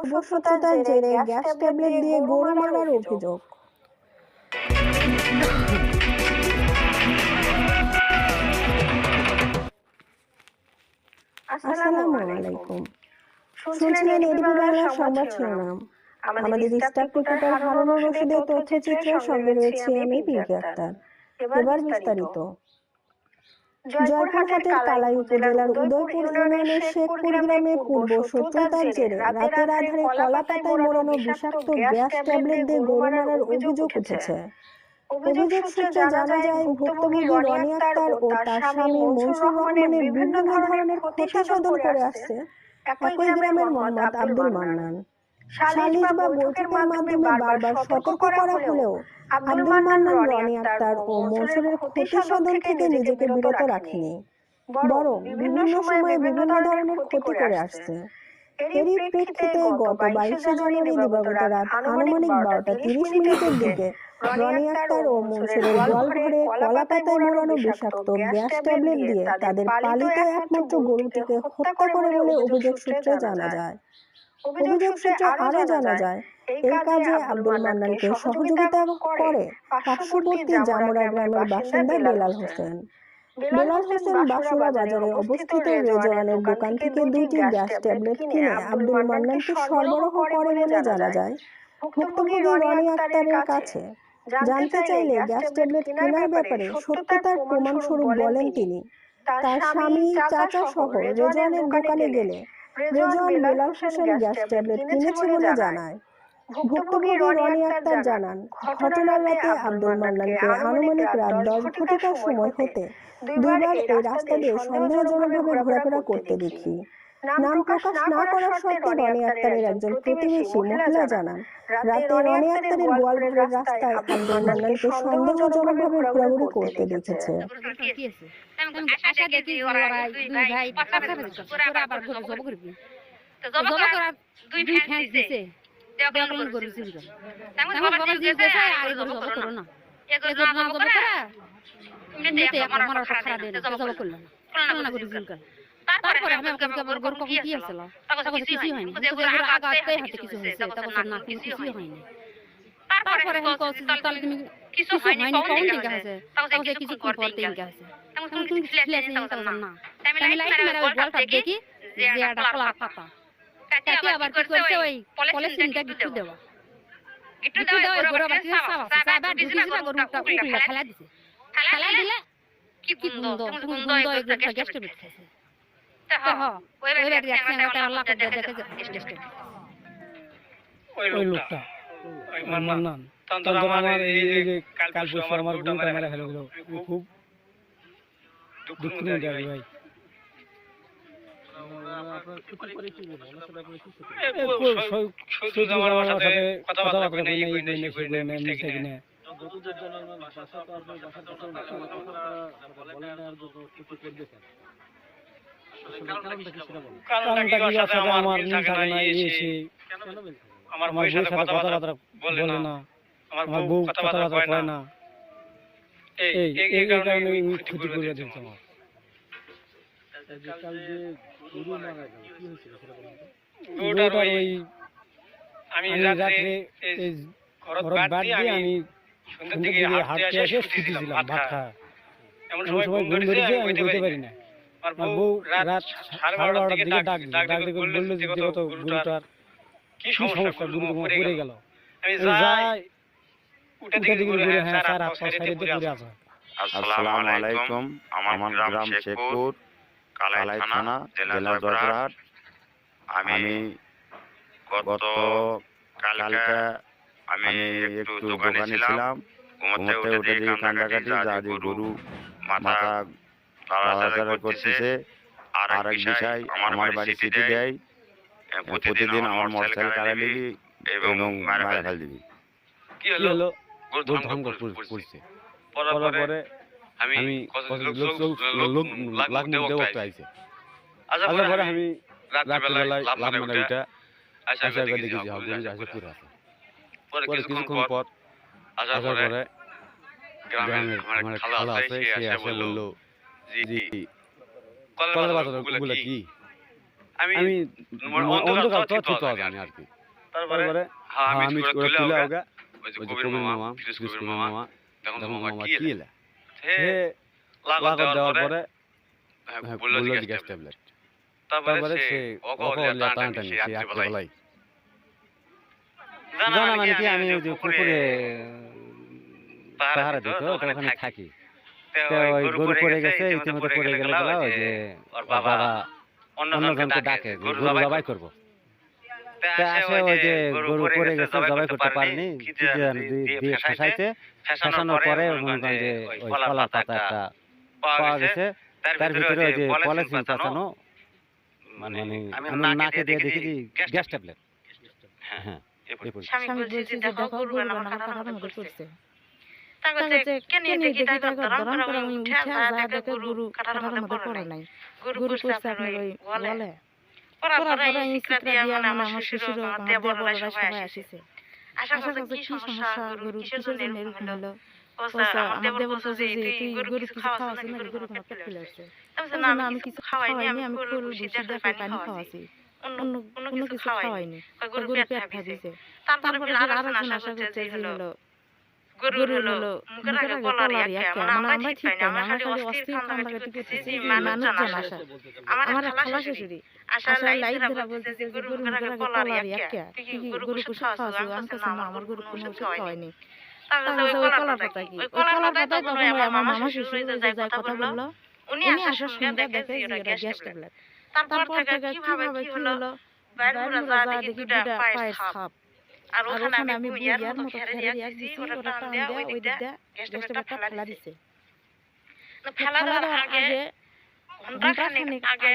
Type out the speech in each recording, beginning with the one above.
খবর জেরে gas tablet দিয়ে গরু মারার অভিযোগ। আসসালামু আলাইকুম। শুনছিলেন এডিবি বাংলার সংবাদ শিরোনাম। আমাদের স্টাফ রিপোর্টার হারুনুর রশিদের তথ্যচিত্রে সঙ্গে রয়েছে আমি পিঙ্কি আক্তার। এবার বিস্তারিত। জয়পুরহাটের কালাই উপজেলার উদয়পুর ইউনিয়নের শেখপুর গ্রামে পূর্ব শত্রুতার জেরে রাতের আধারে কলা পাতায় মোড়ানো বিষাক্ত গ্যাস ট্যাবলেট দিয়ে গরু মারার অভিযোগ উঠেছে। অভিযোগ সূত্রে জানা যায়, ভুক্তভোগী রনি আক্তার ও তার স্বামী মনসুর রহমানের বিভিন্ন ধরনের ক্ষতি সাধন করে আসছে একই গ্রামের মোহাম্মদ আব্দুল মান্নান। সালিশ বা বৈঠকের মাধ্যমে বারবার সতর্ক করা হলেও আব্দুল মান্নান রনি আক্তার ও মনসুরের ক্ষতি সাধন থেকে নিজেকে বিরত রাখেনি, বরং বিভিন্ন সময়ে বিভিন্ন ধরনের ক্ষতি করে আসছে। এরই প্রেক্ষিতে গত 22শে জানুয়ারি দিবাগত রাত আনুমানিক 12:30 দিকে রনি আক্তার ও মনসুরের গোয়ালঘরে কলা পাতায় মোড়ানো বিষাক্ত গ্যাস ট্যাবলেট দিয়ে তাদের পালিত একমাত্র গরুটিকে হত্যা করে বলে অভিযোগ সূত্রে জানা যায়। অভিযোগ সূত্রে আরো জানা যায়, এই কাজে আব্দুল মান্নানকে সহযোগিতা করে পার্শ্ববর্তী জামুরা গ্রামের বাসিন্দা বেলাল হোসেন। বেলাল হোসেন বাসুরা বাজারে অবস্থিত রেজওয়ানের দোকান থেকে 2টি গ্যাস ট্যাবলেট কিনে আব্দুল মান্নানকে সরবরাহ করে বলে জানা যায় ভুক্তভোগী রনি আক্তারের কাছে। জানতে চাইলে গ্যাস ট্যাবলেট কেনার ব্যাপারে সত্যতার প্রমাণস্বরূপ বলেন তিনি, তার স্বামী, চাচা সহ রেজওয়ানের দোকানে গেলে রেজওয়ান বেলাল হোসেন গ্যাস ট্যাবলেট কিনেছে বলে জানায়। ভুক্তভোগী রনি আক্তার জানান, ঘটনার রাতে আব্দুল মান্নানকে আনুমানিক রাত 10 সময় হতে দুইবার এই রাস্তা দিয়ে সন্দেহজনকভাবে ঘোরাফেরা করতে দেখি। নাম প্রকাশ না করার শর্তে রনি আক্তারের একজন প্রতিবেশী মহিলা জানান, রাতে রনি আক্তারের গোয়ালঘরের রাস্তায় আব্দুল মান্নানকে সন্দেহজনকভাবে ঘোরাঘুরি করতে দেখেছে। তারপরে আমি গরু কখন কি হয়েছিল তখন কিছুই হয়নি, আগাতে হাতে কিছু হয়েছে তখন না কিছুই হয়নি। তারপরে আমি কইছি তাহলে তুমি কিছু হয়নি কোন দিকে হয়েছে তখন কিছু পর দিকে হয়েছে তখন তুমি ফ্ল্যাশে তখন না আমি লাইট মেরা বলটা দেখি যে এটা কলা পাতা কাটি আবার কি করতে ওই পলিথিনটা গিট্টু দেওয়া গরু বাকি সাবা দিছি না গরুটা উল্টা খেলা দিছে, খেলা দিলে কি গন্ধ গন্ধ এগুলো গ্যাস ট্যাবলেট খাইছে। ওই লোকটা মান্নান তখন আমার এই যে কাল পরশু আমার গরুটা মেরে ফেলে গেল, খুব দুঃখ নিয়ে যাবে ভাই। কথাবার্তা আমার বউয়ের সাথে কথাবার্তা বলে না, আমার বউ কথাবার্তা কয় না, এই কারণে ক্ষতি করে দিচ্ছে আমার। গরুটার ওই আমি রাত্রে ঘর বাদ দিয়ে আমি সন্ধ্যা থেকে হাঁটতে এসে শুতেছিলাম ভাত খাওয়া, এমন সময় ঘুম ধরেছে আমি বইতে পারি না। আমার বউ রাত 12:30টার দিকে ডাক দিয়ে বললো যে কত গরুটার কি সমস্যা, গরু তো পড়ে গেল। আমি যাই উঠে দিকে ঘুরে, হ্যাঁ স্যার আপনার সাইডে পড়ে আছে। আসসালামু আলাইকুম। আমার গ্রাম শেখপুর, কালাই থানা, জেলা জয়পুরহাট। আমি গত কালকে আমি একটু দোকানে ছিলাম, ঘুমোতে উঠে দেখি কান্দাকাটি, যা দিয়ে গরু মাথা লাড়াচাড়া করতেছে। আর এক বিষয়, আমার বাড়ি সিটি দেয়, প্রতিদিন আমার মোটরসাইকেল কাড়া দিবি এবং মারা ফেল দিবি। কি হলো? গরু ধ্বংস করছে। পরে আমি লোক লাখ মুখ আইছে। আসার পরে আমি রাত্রিবেলায় লাভ মানে ওইটা আশা করে দেখি যে গরু আসে পুরো আছে। পরে কিছুক্ষণ পর আসার পরে গ্রামের আমার খালা আছে, সে এসে বললো জি কলার বাজার ওগুলো কি? আমি অন্ধকার তো ঠিক ঠিক পাওয়া পাওয়া জানি যায়নি আর আর কি তারপরে তারপরে আমি ওরা তুলে তুলে ওকে ওকে ওই যে ওই যে কবির কবির মামা মামা ফিরোজ ফিরোজ কবির কবির মামা মামা দেখুন তো দেখুন মামা মামা কি কি এলে এলে হে হে লাগত লাগত দেওয়ার দেওয়ার পরে পরে বললো বললো যে যে গ্যাস গ্যাস ট্যাবলেট ট্যাবলেট তারপরে তারপরে সে সে অকলিয়া অকলিয়া টানাটানি টানাটানি সেই সেই রাত্রিবেলায় রাত্রেবেলায় জানা জানা মানে কি আমি ওই ওই যে যে পুকুরে পুকুরে পাহারা পাহারা দিত দিত তো তো ওখানে ওখানে থাকি থাকি তো তো ওই ওই গরু গরু পড়ে পড়ে গেছে গেছে ইতিমধ্যে ইতিমধ্যে পড়ে পড়ে গেলে গেলে গেলা ওই যে ওর ওর বাবা বাবা অন্যজনকে অন্যজনকে ডাকে ডাকে গরু গরু জবাই জবাই করবো করবো তা তা আসে আসে ওই যে গরু গরু পড়ে গেছে গেছে জবাই করতে পারেনি কি কি জানি দিয়ে ফেসাইছে ফেসানোর পরে মনে করেন যে ওই কলার পাতা একটা পাওয়া গেছে তার ভিতরে ওই যে পলিথিন পাতানো মানে আমি নাকে দিয়ে দেখি যে গ্যাস ট্যাবলেট হ্যাঁ এই পরিস্থিতি। স্বামী বলছি যে দেখো গরু আমার কাটার মধ্যে করছে তার কাছে কেন দেখি তাকে ধরম করে আমি উঠে যা দেখে গরু কাটার মধ্যে পড়ে নাই গরু করছে আপনার ওই বলে পড়ার পরে এই চিত্রা দিয়া মানে আমার শ্বশুর আমার দেয়া বড়রা সবাই আসিছে আশা করছে কি সমস্যা গরু কিসের জন্য এরকম হলো বলছে আমার দেব বলছে যে তুই গরু কিছু খাওয়াছ না গরু তোমার পেট ফুলে আসছে না আমি কিছু খাওয়াইনি আমি ফুল ভুসি দেখে পানি খাওয়াছি অন্য কোনো কিছু খাওয়াইনি গরু পেট ফাঁপিছে তারপরে আরেকজন আশা করছে যে হলো গরু হলো মুখের আগে কলার ইয়াকে মানে আমরা ঠিক পাই না আমরা খালি অস্থির কান্না কাটি করতেছি যে মানুষজন আসা আমার খালা শাশুড়ি আসা লাইট ধরা বলতেছে যে গরু মুখের আগে কলার ইয়াকে তুই কি গরু কুসুম খাওয়াছো আমি কাছে না আমার গরু কোনো ওষুধ খাওয়াইনি তাহলে ওই কলার পাতা কি ওই কলার পাতায় তখন আমার মামা শ্বশুর যে যায় কথা বললো উনি আসার সঙ্গে দেখে যে এটা গ্যাস ট্যাবলেট তারপর থেকে কিভাবে কি হলো বাইরে যা দেখি দুটা পায়ের ছাপ আর ওখানে আমি বুইয়ার মতো ফেরে দিয়া দিছি ওরা টান দেয়া ওই দিক দিয়া গ্যাস ট্যাবলেটটা ফেলা দিছে ফেলা দেওয়ার আগে ঘন্টা খানিক আগে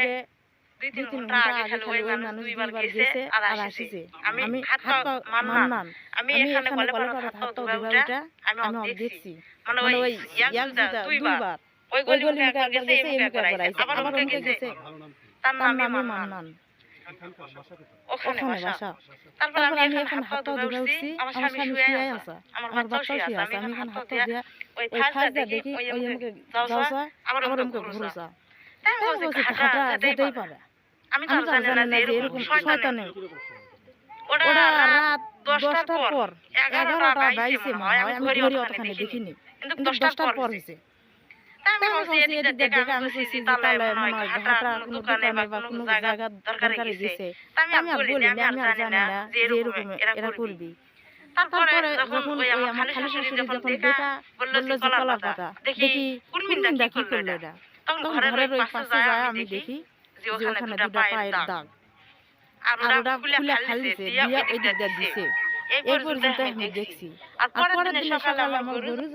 2-3 ঘন্টা আগে খালি ওই মানুষ দুইবার গেছে আর আসিছে আমি হাত পা মাননান আমি এখানে বলে হাত পা ধুবা উঠা আমি দেখছি মানে ওই ইয়াক দুইবার ওই গলি মুখে একবার গেছে এই মুখে একবার আইছে আবার মুখে গেছে তার নামে মাননান ওখানে বাসা তারপর আমি এখন হাত পা ধুবা উঠছি আমার স্বামী শুয়ে আছে আমার বাচ্চাও শুয়ে আছে আমি এখন হাত পা দিয়া ওই ফাঁসটা দেখি ওই মুখে যাওয়া আবার মুখে ঘুরছা তাই বলছি হাঁটা যেতেই পারে আমি তো জানি না যে এরকম শয়তানে ওটা রাত 10টার পর 11টা বাইছে মনে হয় আমি ঘড়ি ওখানে দেখিনি কিন্তু 10টার পর হইছে আমি বলছি এদিক দেখে আমি কইছি যে তাহলে মনে হয় ঘাটা কোনো দোকানে বা কোনো জায়গা দরকার গেছে আমি আর বলি আমি আর জানি না যে এরকম এরা করবি তারপরে যখন ওই আমার খালা শাশুড়ি যখন দেখা বললো যে কলার পাতা দেখি কোন মিনটা কি করলো এটা তখন ঘরের ওই পাশে যায় আমি দেখি যে ওখানে দুটো পায়ের দাগ আর ওরা খুলে ফালিছে দিয়া ওই দিক দিয়ে দিছে এই পর্যন্ত আমি দেখছি আর পরের দিন সকালে আমার গরু